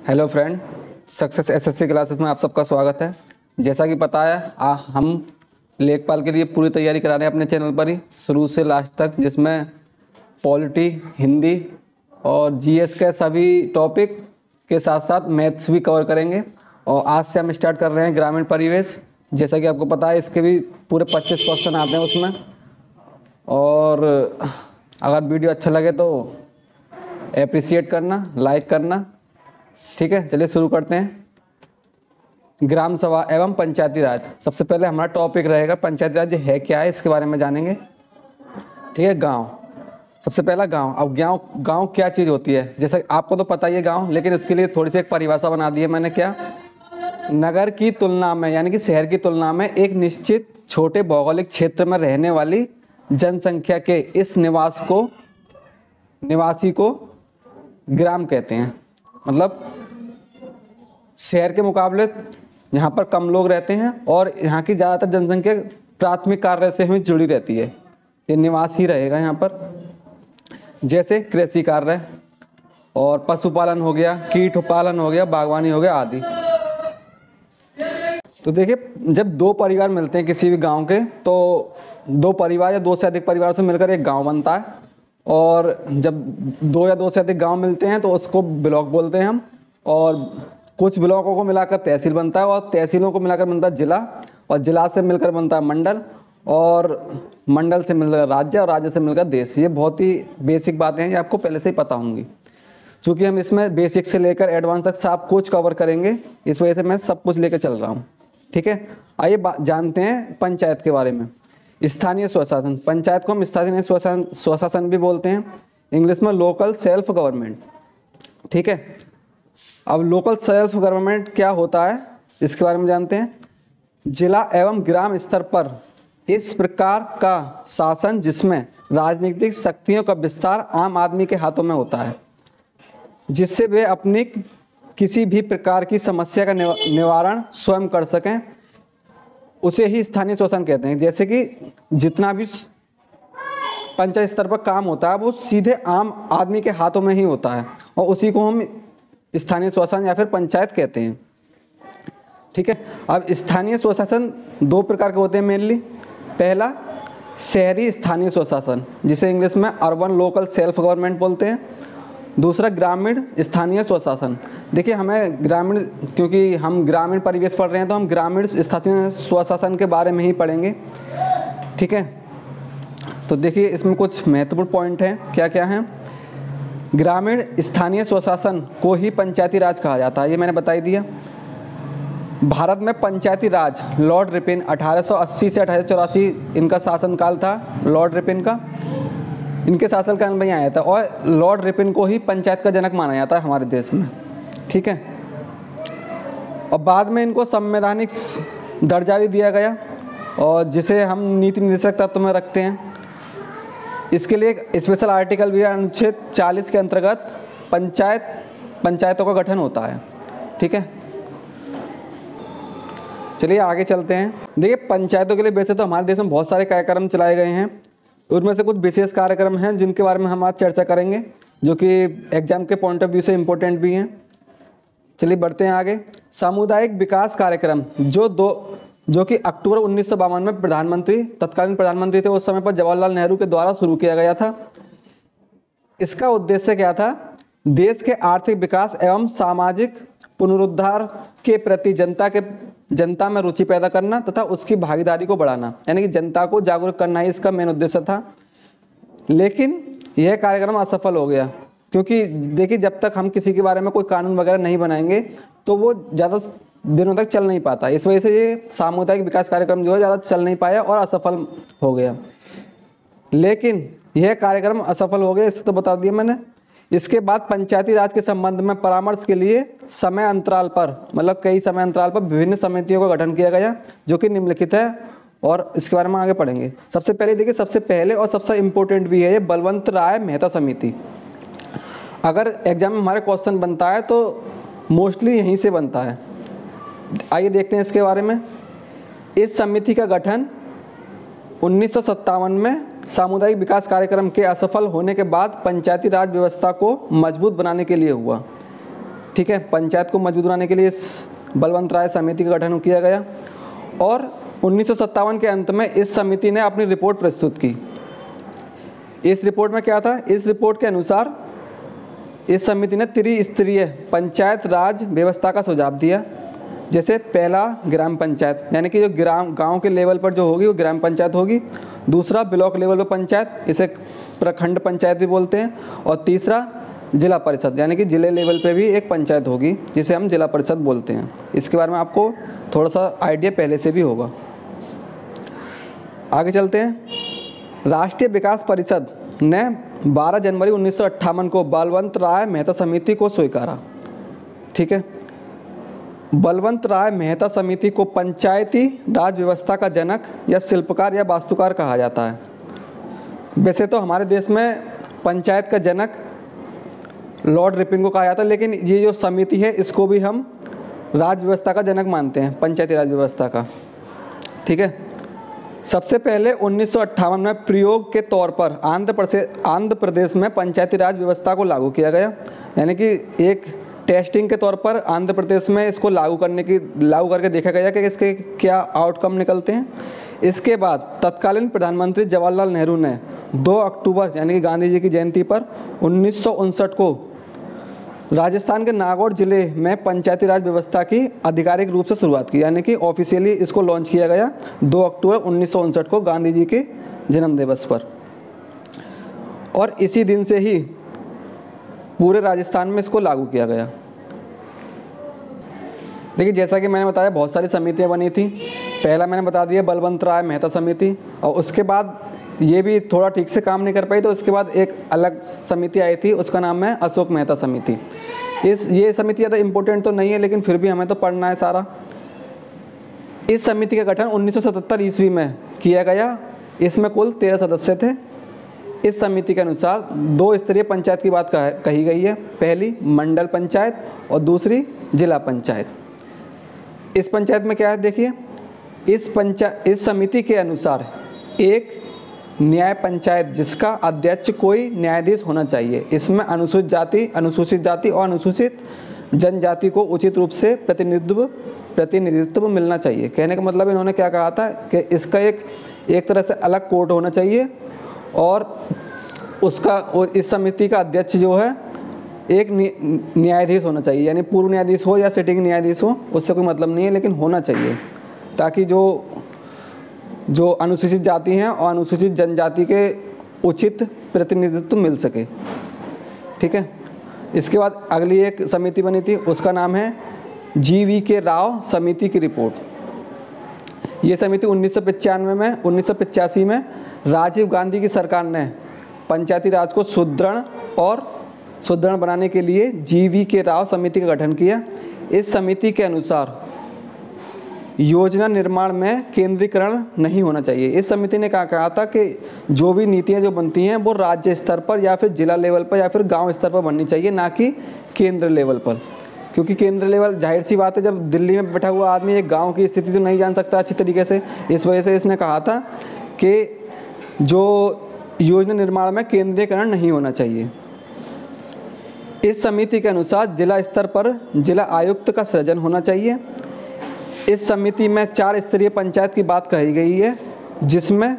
Hello friend, success SSC classes में आप सबका स्वागत है। जैसा कि पता है हम लेखपाल के लिए पूरी तैयारी करा रहे हैं अपने चैनल पर ही शुरू से लास्ट तक, जिसमें पॉलिटी, हिंदी और जीएस के सभी टॉपिक के साथ साथ मैथ्स भी कवर करेंगे। और आज से हम स्टार्ट कर रहे हैं ग्रामीण परिवेश। जैसा कि आपको पता है इसके भी पूरे 25 क्वेश्चन आते हैं उसमें। और अगर वीडियो अच्छा लगे तो एप्रिसिएट करना, लाइक करना। ठीक है, चलिए शुरू करते हैं। ग्राम सभा एवं पंचायती राज। सबसे पहले हमारा टॉपिक रहेगा पंचायती राज है क्या है, इसके बारे में जानेंगे। ठीक है, गांव। सबसे पहला गांव। अब गांव क्या चीज़ होती है, जैसे आपको तो पता ही है गांव, लेकिन इसके लिए थोड़ी सी एक परिभाषा बना दी है मैंने। क्या? नगर की तुलना में यानी कि शहर की तुलना में एक निश्चित छोटे भौगोलिक क्षेत्र में रहने वाली जनसंख्या के इस निवासी को ग्राम कहते हैं। मतलब शहर के मुकाबले यहाँ पर कम लोग रहते हैं और यहाँ की ज़्यादातर जनसंख्या प्राथमिक कार्य से ही जुड़ी रहती है। ये निवास ही रहेगा यहाँ पर। जैसे कृषि कार्य और पशुपालन हो गया, कीट पालन हो गया, बागवानी हो गया आदि। तो देखिए, जब दो परिवार मिलते हैं किसी भी गांव के, तो दो परिवार या दो से अधिक परिवार से मिलकर एक गांव बनता है। और जब दो या दो से अधिक गांव मिलते हैं तो उसको ब्लॉक बोलते हैं हम। और कुछ ब्लॉकों को मिलाकर तहसील बनता है, और तहसीलों को मिलाकर बनता है जिला, और जिला से मिलकर बनता है मंडल, और मंडल से मिलकर राज्य, और राज्य से मिलकर देश। ये बहुत ही बेसिक बातें हैं, ये आपको पहले से ही पता होंगी। चूँकि हम इसमें बेसिक से लेकर एडवांस तक सब कुछ कवर करेंगे, इस वजह से मैं सब कुछ लेकर चल रहा हूँ। ठीक है, आइए जानते हैं पंचायत के बारे में। स्थानीय स्वशासन। पंचायत को हम स्थानीय स्वशासन भी बोलते हैं, इंग्लिश में लोकल सेल्फ गवर्नमेंट। ठीक है, अब लोकल सेल्फ गवर्नमेंट क्या होता है इसके बारे में जानते हैं। जिला एवं ग्राम स्तर पर इस प्रकार का शासन जिसमें राजनीतिक शक्तियों का विस्तार आम आदमी के हाथों में होता है, जिससे वे अपनी किसी भी प्रकार की समस्या का निवारण स्वयं कर सकें, उसे ही स्थानीय शासन कहते हैं। जैसे कि जितना भी पंचायत स्तर पर काम होता है वो सीधे आम आदमी के हाथों में ही होता है, और उसी को हम स्थानीय स्वशासन या फिर पंचायत कहते हैं। ठीक है, अब स्थानीय स्वशासन दो प्रकार के होते हैं मेनली। पहला शहरी स्थानीय स्वशासन, जिसे इंग्लिश में अर्बन लोकल सेल्फ गवर्नमेंट बोलते हैं। दूसरा ग्रामीण स्थानीय स्वशासन। देखिए, हमें ग्रामीण, क्योंकि हम ग्रामीण परिवेश पढ़ रहे हैं तो हम ग्रामीण स्थानीय स्वशासन के बारे में ही पढ़ेंगे। ठीक है, तो देखिए इसमें कुछ महत्वपूर्ण पॉइंट हैं। क्या क्या हैं? ग्रामीण स्थानीय स्वशासन को ही पंचायती राज कहा जाता है, ये मैंने बता ही दिया। भारत में पंचायती राज लॉर्ड रिपन 1880 से 1884 इनका शासनकाल था। लॉर्ड रिपन का, इनके शासनकाल में ही आया था, और लॉर्ड रिपन को ही पंचायत का जनक माना जाता है हमारे देश में। ठीक है, और बाद में इनको संवैधानिक दर्जा भी दिया गया, और जिसे हम नीति निर्देशक तत्व में रखते हैं। इसके लिए एक स्पेशल आर्टिकल भी है, अनुच्छेद 40 के अंतर्गत पंचायतों का गठन होता है। ठीक है, चलिए आगे चलते हैं। देखिए, पंचायतों के लिए वैसे तो हमारे देश में बहुत सारे कार्यक्रम चलाए गए हैं, उनमें से कुछ विशेष कार्यक्रम हैं जिनके बारे में हम आज चर्चा करेंगे, जो कि एग्जाम के पॉइंट ऑफ व्यू से इम्पोर्टेंट भी हैं। चलिए बढ़ते हैं आगे। सामुदायिक विकास कार्यक्रम, जो कि अक्टूबर 1952 में तत्कालीन प्रधानमंत्री थे उस समय पर जवाहरलाल नेहरू के द्वारा शुरू किया गया था। इसका उद्देश्य क्या था? देश के आर्थिक विकास एवं सामाजिक पुनरुद्धार के प्रति जनता में रुचि पैदा करना तथा उसकी भागीदारी को बढ़ाना, यानी कि जनता को जागरूक करना ही इसका मेन उद्देश्य था। लेकिन यह कार्यक्रम असफल हो गया, क्योंकि देखिए, जब तक हम किसी के बारे में कोई कानून वगैरह नहीं बनाएंगे तो वो ज़्यादा दिनों तक चल नहीं पाता। इस वजह से ये सामुदायिक विकास कार्यक्रम जो है ज़्यादा चल नहीं पाया और असफल हो गया। लेकिन यह कार्यक्रम असफल हो गया, इससे तो बता दिया मैंने। इसके बाद पंचायती राज के संबंध में परामर्श के लिए समय अंतराल पर, मतलब कई समय अंतराल पर विभिन्न समितियों का गठन किया गया, जो कि निम्नलिखित है, और इसके बारे में आगे पढ़ेंगे। सबसे पहले देखिए, सबसे पहले और सबसे इम्पोर्टेंट भी है ये बलवंत राय मेहता समिति। अगर एग्जाम में हमारे क्वेश्चन बनता है तो मोस्टली यहीं से बनता है। आइए देखते हैं इसके बारे में। इस समिति का गठन 1957 में सामुदायिक विकास कार्यक्रम के असफल होने के बाद पंचायती राज व्यवस्था को मजबूत बनाने के लिए हुआ। ठीक है। पंचायत को मजबूत बनाने के लिए इस बलवंत राय समिति का गठन किया गया और 1957 के अंत में इस समिति ने अपनी रिपोर्ट प्रस्तुत की। इस रिपोर्ट में क्या था? इस रिपोर्ट के अनुसार इस समिति ने त्रिस्तरीय पंचायत राज व्यवस्था का सुझाव दिया। जैसे पहला ग्राम पंचायत, यानी कि जो गांव के लेवल पर जो होगी वो ग्राम पंचायत होगी। दूसरा ब्लॉक लेवल पर पंचायत, इसे प्रखंड पंचायत भी बोलते हैं। और तीसरा जिला परिषद, यानी कि जिले लेवल पे भी एक पंचायत होगी जिसे हम जिला परिषद बोलते हैं। इसके बारे में आपको थोड़ा सा आइडिया पहले से भी होगा। आगे चलते हैं। राष्ट्रीय विकास परिषद ने 12 जनवरी 1958 को बलवंत राय मेहता समिति को स्वीकारा। ठीक है। बलवंत राय मेहता समिति को पंचायती राज व्यवस्था का जनक या शिल्पकार या वास्तुकार कहा जाता है। वैसे तो हमारे देश में पंचायत का जनक लॉर्ड रिपन को कहा जाता है, लेकिन ये जो समिति है इसको भी हम राज व्यवस्था का जनक मानते हैं, पंचायती राज व्यवस्था का। ठीक है। सबसे पहले 1958 में प्रयोग के तौर पर आंध्र प्रदेश में पंचायती राज व्यवस्था को लागू किया गया, यानी कि एक टेस्टिंग के तौर पर आंध्र प्रदेश में इसको लागू करके देखा गया कि इसके क्या आउटकम निकलते हैं। इसके बाद तत्कालीन प्रधानमंत्री जवाहरलाल नेहरू ने 2 अक्टूबर यानी कि गांधी जी की जयंती पर 1959 को राजस्थान के नागौर जिले में पंचायती राज व्यवस्था की आधिकारिक रूप से शुरुआत की, यानी कि ऑफिशियली इसको लॉन्च किया गया 2 अक्टूबर 1959 को गांधी जी के जन्म दिवस पर। और इसी दिन से ही पूरे राजस्थान में इसको लागू किया गया। देखिए, जैसा कि मैंने बताया बहुत सारी समितियां बनी थी। पहला मैंने बता दिया बलवंत राय मेहता समिति, और उसके बाद ये भी थोड़ा ठीक से काम नहीं कर पाई, तो उसके बाद एक अलग समिति आई थी, उसका नाम है अशोक मेहता समिति। ये समिति ज़्यादा इम्पोर्टेंट तो नहीं है, लेकिन फिर भी हमें तो पढ़ना है सारा। इस समिति का गठन 1977 ईस्वी में किया गया। इसमें कुल 13 सदस्य थे। इस समिति के अनुसार 2 स्तरीय पंचायत की बात कही गई है। पहली मंडल पंचायत और दूसरी जिला पंचायत। इस पंचायत में क्या है देखिए, इस समिति के अनुसार एक न्याय पंचायत जिसका अध्यक्ष कोई न्यायाधीश होना चाहिए। इसमें अनुसूचित जाति और अनुसूचित जनजाति को उचित रूप से प्रतिनिधित्व मिलना चाहिए। कहने का मतलब इन्होंने क्या कहा था कि इसका एक तरह से अलग कोर्ट होना चाहिए, और इस समिति का अध्यक्ष जो है एक न्यायाधीश होना चाहिए, यानी पूर्व न्यायाधीश हो या सिटिंग न्यायाधीश हो, उससे कोई मतलब नहीं है, लेकिन होना चाहिए, ताकि जो अनुसूचित जाति हैं और अनुसूचित जनजाति के उचित प्रतिनिधित्व मिल सके। ठीक है। इसके बाद अगली एक समिति बनी थी, उसका नाम है GVK राव समिति की रिपोर्ट। ये समिति 1985 में राजीव गांधी की सरकार ने पंचायती राज को सुदृढ़ बनाने के लिए GVK राव समिति का गठन किया। इस समिति के अनुसार योजना निर्माण में केंद्रीकरण नहीं होना चाहिए। इस समिति ने क्या कहा था कि जो भी नीतियां जो बनती हैं वो राज्य स्तर पर या फिर जिला लेवल पर या फिर गांव स्तर पर बननी चाहिए, ना कि केंद्र लेवल पर। क्योंकि केंद्र लेवल, जाहिर सी बात है, जब दिल्ली में बैठा हुआ आदमी एक गांव की स्थिति तो नहीं जान सकता अच्छी तरीके से। इस वजह से इसने कहा था कि जो योजना निर्माण में केंद्रीकरण नहीं होना चाहिए। इस समिति के अनुसार जिला स्तर पर जिला आयुक्त का सृजन होना चाहिए। इस समिति में 4 स्तरीय पंचायत की बात कही गई है, जिसमें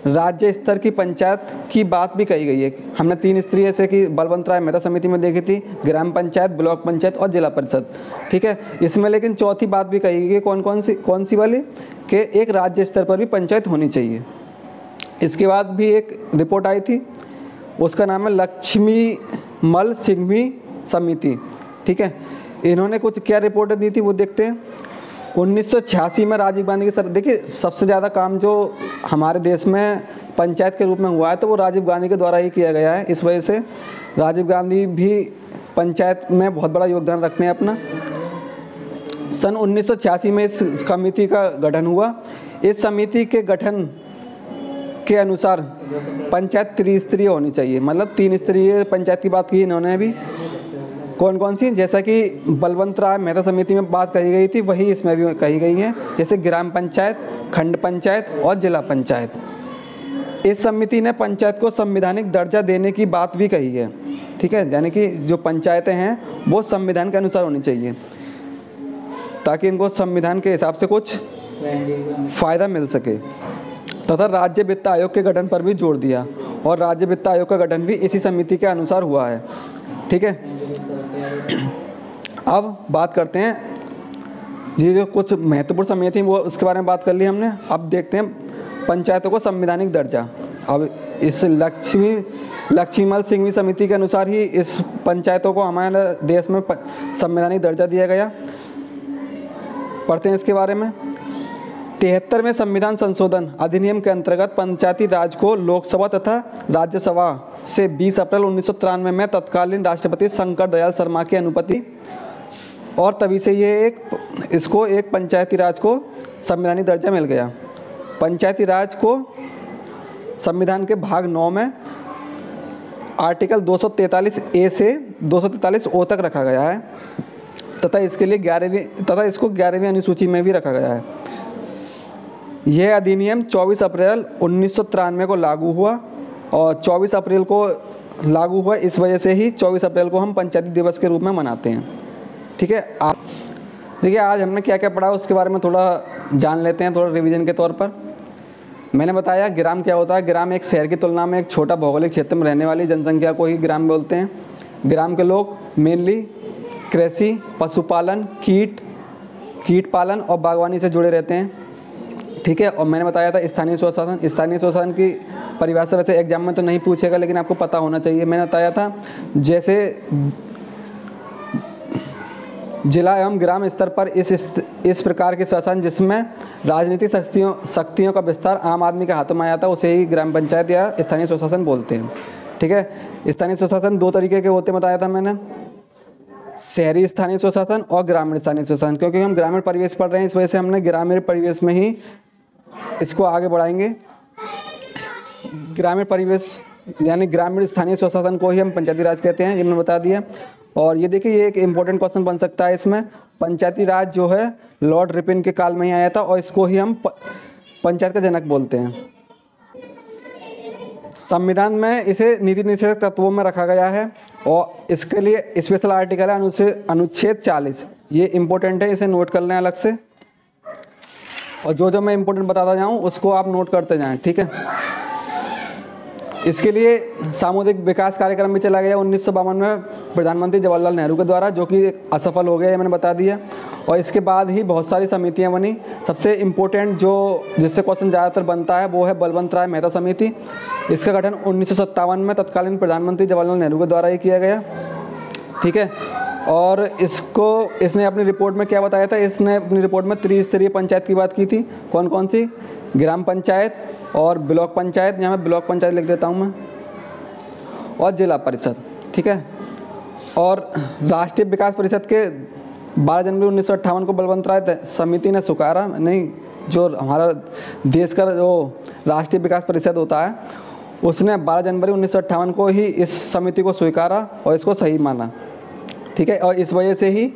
राज्य स्तर की पंचायत की बात भी कही गई है। हमने 3 स्तरीय से कि बलवंत राय मेहता समिति में देखी थी, ग्राम पंचायत, ब्लॉक पंचायत और जिला परिषद। ठीक है। इसमें लेकिन चौथी बात भी कही गई है, कौन सी वाली, कि एक राज्य स्तर पर भी पंचायत होनी चाहिए। इसके बाद भी एक रिपोर्ट आई थी, उसका नाम है लक्ष्मीमल सिंघवी समिति। ठीक है। इन्होंने कुछ क्या रिपोर्ट दी थी वो देखते हैं। 1986 में राजीव गांधी की देखिए, सबसे ज़्यादा काम जो हमारे देश में पंचायत के रूप में हुआ है तो वो राजीव गांधी के द्वारा ही किया गया है। इस वजह से राजीव गांधी भी पंचायत में बहुत बड़ा योगदान रखते हैं अपना। सन 1986 में इस समिति का गठन हुआ। इस समिति के गठन के अनुसार पंचायत त्रिस्तरीय होनी चाहिए, मतलब 3 स्तरीय पंचायत की बात की इन्होंने भी। कौन सी, जैसा कि बलवंत राय मेहता समिति में बात कही गई थी वही इसमें भी कही गई है, जैसे ग्राम पंचायत, खंड पंचायत और जिला पंचायत। इस समिति ने पंचायत को संवैधानिक दर्जा देने की बात भी कही है। ठीक है, यानी कि जो पंचायतें हैं वो संविधान के अनुसार होनी चाहिए ताकि इनको संविधान के हिसाब से कुछ फ़ायदा मिल सके। तथा राज्य वित्त आयोग के गठन पर भी जोर दिया और राज्य वित्त आयोग का गठन भी इसी समिति के अनुसार हुआ है। ठीक है, अब बात करते हैं ये जो कुछ महत्वपूर्ण समिति थी वो उसके बारे में बात कर ली हमने। अब देखते हैं पंचायतों को संवैधानिक दर्जा। अब इस लक्ष्मीमल सिंघवी समिति के अनुसार ही इस पंचायतों को हमारे देश में संवैधानिक दर्जा दिया गया। पढ़ते हैं इसके बारे में। 73वें संविधान संशोधन अधिनियम के अंतर्गत पंचायती राज को लोकसभा तथा राज्यसभा से 20 अप्रैल 1993 में तत्कालीन राष्ट्रपति शंकर दयाल शर्मा की अनुमति और तभी से इसको एक पंचायती राज को संवैधानिक दर्जा मिल गया। पंचायती राज को संविधान के भाग 9 में आर्टिकल 243A से 243O तक रखा गया है तथा इसको 11वीं अनुसूची में भी रखा गया है। यह अधिनियम 24 अप्रैल 1993 को लागू हुआ और 24 अप्रैल को लागू हुआ, इस वजह से ही 24 अप्रैल को हम पंचायती दिवस के रूप में मनाते हैं। ठीक है, आप देखिए आज हमने क्या क्या पढ़ा उसके बारे में थोड़ा जान लेते हैं, थोड़ा रिवीजन के तौर पर। मैंने बताया ग्राम क्या होता है। ग्राम एक शहर की तुलना में एक छोटा भौगोलिक क्षेत्र में रहने वाली जनसंख्या को ही ग्राम बोलते हैं। ग्राम के लोग मेनली कृषि, पशुपालन, कीट पालन और बागवानी से जुड़े रहते हैं। ठीक है, और मैंने बताया था स्थानीय स्वशासन। स्थानीय स्वशासन की परिभाषा वैसे एग्जाम में तो नहीं पूछेगा लेकिन आपको पता होना चाहिए। मैंने बताया था जैसे जिला एवं ग्राम स्तर पर इस प्रकार के शासन जिसमें राजनीतिक शक्तियों का विस्तार आम आदमी के हाथों में आया था उसे ही ग्राम पंचायत या स्थानीय स्वशासन बोलते हैं। ठीक है, स्थानीय स्वशासन 2 तरीके के होते बताया था मैंने, शहरी स्थानीय स्वशासन और ग्रामीण स्थानीय स्वशासन। क्योंकि हम ग्रामीण परिवेश पढ़ रहे हैं इस वजह से हमने ग्रामीण परिवेश में ही इसको आगे बढ़ाएंगे। ग्रामीण परिवेश यानी ग्रामीण स्थानीय स्वशासन को ही हम पंचायती राज कहते हैं, ये मैंने बता दिया। और ये देखिए ये एक इम्पोर्टेंट क्वेश्चन बन सकता है इसमें। पंचायती राज जो है लॉर्ड रिपन के काल में ही आया था और इसको ही हम पंचायत का जनक बोलते हैं। संविधान में इसे नीति निषेधक तत्वों में रखा गया है और इसके लिए स्पेशल आर्टिकल है अनुच्छेद 40। ये इम्पोर्टेंट है, इसे नोट कर लें अलग से। और जो मैं इम्पोर्टेंट बताता जाऊँ उसको आप नोट करते जाएं। ठीक है, इसके लिए सामुदायिक विकास कार्यक्रम भी चला गया 1952 में प्रधानमंत्री जवाहरलाल नेहरू के द्वारा, जो कि असफल हो गया, ये मैंने बता दिया। और इसके बाद ही बहुत सारी समितियां बनी। सबसे इम्पोर्टेंट जिससे क्वेश्चन ज़्यादातर बनता है वो है बलवंत राय मेहता समिति। इसका गठन 1957 में तत्कालीन प्रधानमंत्री जवाहरलाल नेहरू के द्वारा ही किया गया। ठीक है, और इसने अपनी रिपोर्ट में क्या बताया था, इसने अपनी रिपोर्ट में त्रिस्तरीय पंचायत की बात की थी। कौन कौन सी? ग्राम पंचायत और ब्लॉक पंचायत, यहाँ मैं ब्लॉक पंचायत लिख देता हूँ मैं, और जिला परिषद। ठीक है, और राष्ट्रीय विकास परिषद के 12 जनवरी 1958 को बलवंत राय समिति ने स्वीकारा, नहीं जो हमारा देश का जो राष्ट्रीय विकास परिषद होता है उसने 12 जनवरी 1958 को ही इस समिति को स्वीकारा और इसको सही माना। ठीक है, और इस वजह से ही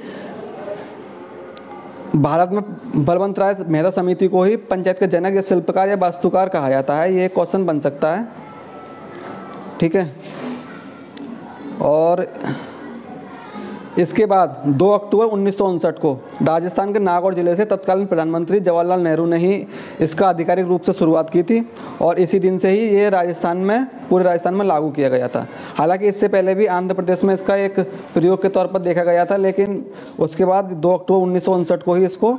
भारत में बलवंत राय मेहता समिति को ही पंचायत का जनक या शिल्पकार या वास्तुकार कहा जाता है। ये क्वेश्चन बन सकता है। ठीक है, और इसके बाद 2 अक्टूबर 1959 को राजस्थान के नागौर जिले से तत्कालीन प्रधानमंत्री जवाहरलाल नेहरू ने ही इसका आधिकारिक रूप से शुरुआत की थी और इसी दिन से ही ये पूरे राजस्थान में लागू किया गया था। हालांकि इससे पहले भी आंध्र प्रदेश में इसका एक प्रयोग के तौर पर देखा गया था, लेकिन उसके बाद 2 अक्टूबर 1959 को ही इसको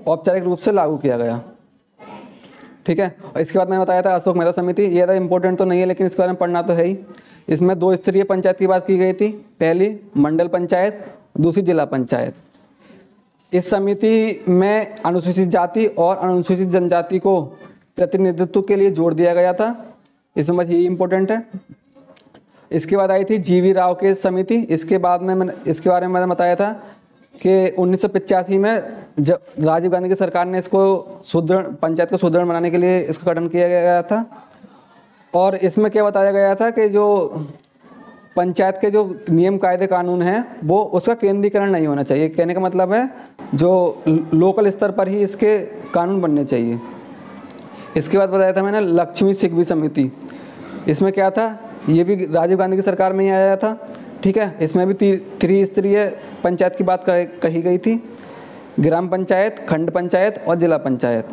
औपचारिक रूप से लागू किया गया। ठीक है, और इसके बाद मैंने बताया था अशोक मेहता समिति। ये ज़्यादा इंपॉर्टेंट तो नहीं है लेकिन इसके बारे में पढ़ना तो है ही। इसमें 2 स्तरीय पंचायत की बात की गई थी, पहली मंडल पंचायत, दूसरी जिला पंचायत। इस समिति में अनुसूचित जाति और अनुसूचित जनजाति को प्रतिनिधित्व के लिए जोड़ दिया गया था। इसमें बस यही इम्पोर्टेंट है। इसके बाद आई थी जीवी राव की समिति। इसके बाद में मैंने इसके बारे में मैंने बताया था कि 1985 में जब राजीव गांधी की सरकार ने इसको पंचायत को सुदृढ़ बनाने के लिए इसका गठन किया गया था। और इसमें क्या बताया गया था कि जो पंचायत के जो नियम कायदे कानून हैं वो उसका केंद्रीकरण नहीं होना चाहिए। कहने का मतलब है जो लोकल स्तर पर ही इसके कानून बनने चाहिए। इसके बाद बताया था मैंने लक्ष्मी सिंघवी समिति। इसमें क्या था ये भी राजीव गांधी की सरकार में ही आया था, ठीक है। इसमें भी त्रिस्तरीय पंचायत की बात कही गई थी, ग्राम पंचायत, खंड पंचायत और जिला पंचायत।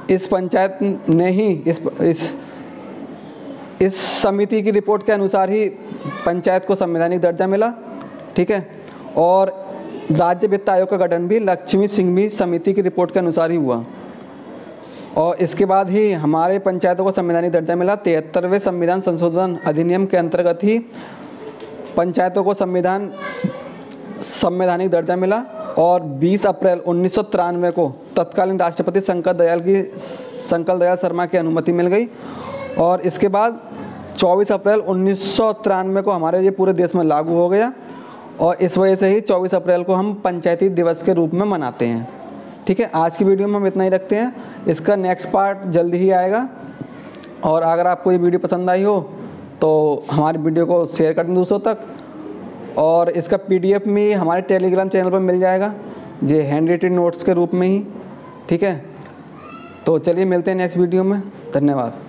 इस पंचायत ने ही इस समिति की रिपोर्ट के अनुसार ही पंचायत को संवैधानिक दर्जा मिला, ठीक है। और राज्य वित्त आयोग का गठन भी लक्ष्मी सिंघवी समिति की रिपोर्ट के अनुसार ही हुआ, और इसके बाद ही हमारे पंचायतों को संवैधानिक दर्जा मिला। 73वें संविधान संशोधन अधिनियम के अंतर्गत ही पंचायतों को संवैधानिक दर्जा मिला, और 20 अप्रैल 1993 को तत्कालीन राष्ट्रपति शंकर दयाल शर्मा की अनुमति मिल गई, और इसके बाद 24 अप्रैल 1993 को हमारे ये पूरे देश में लागू हो गया, और इस वजह से ही 24 अप्रैल को हम पंचायती दिवस के रूप में मनाते हैं, ठीक है। आज की वीडियो में हम इतना ही रखते हैं, इसका नेक्स्ट पार्ट जल्दी ही आएगा। और अगर आपको ये वीडियो पसंद आई हो तो हमारी वीडियो को शेयर कर दें दूसरों तक, और इसका PDF में हमारे टेलीग्राम चैनल पर मिल जाएगा, ये हैंड रिटन नोट्स के रूप में ही, ठीक है। तो चलिए मिलते हैं नेक्स्ट वीडियो में, धन्यवाद।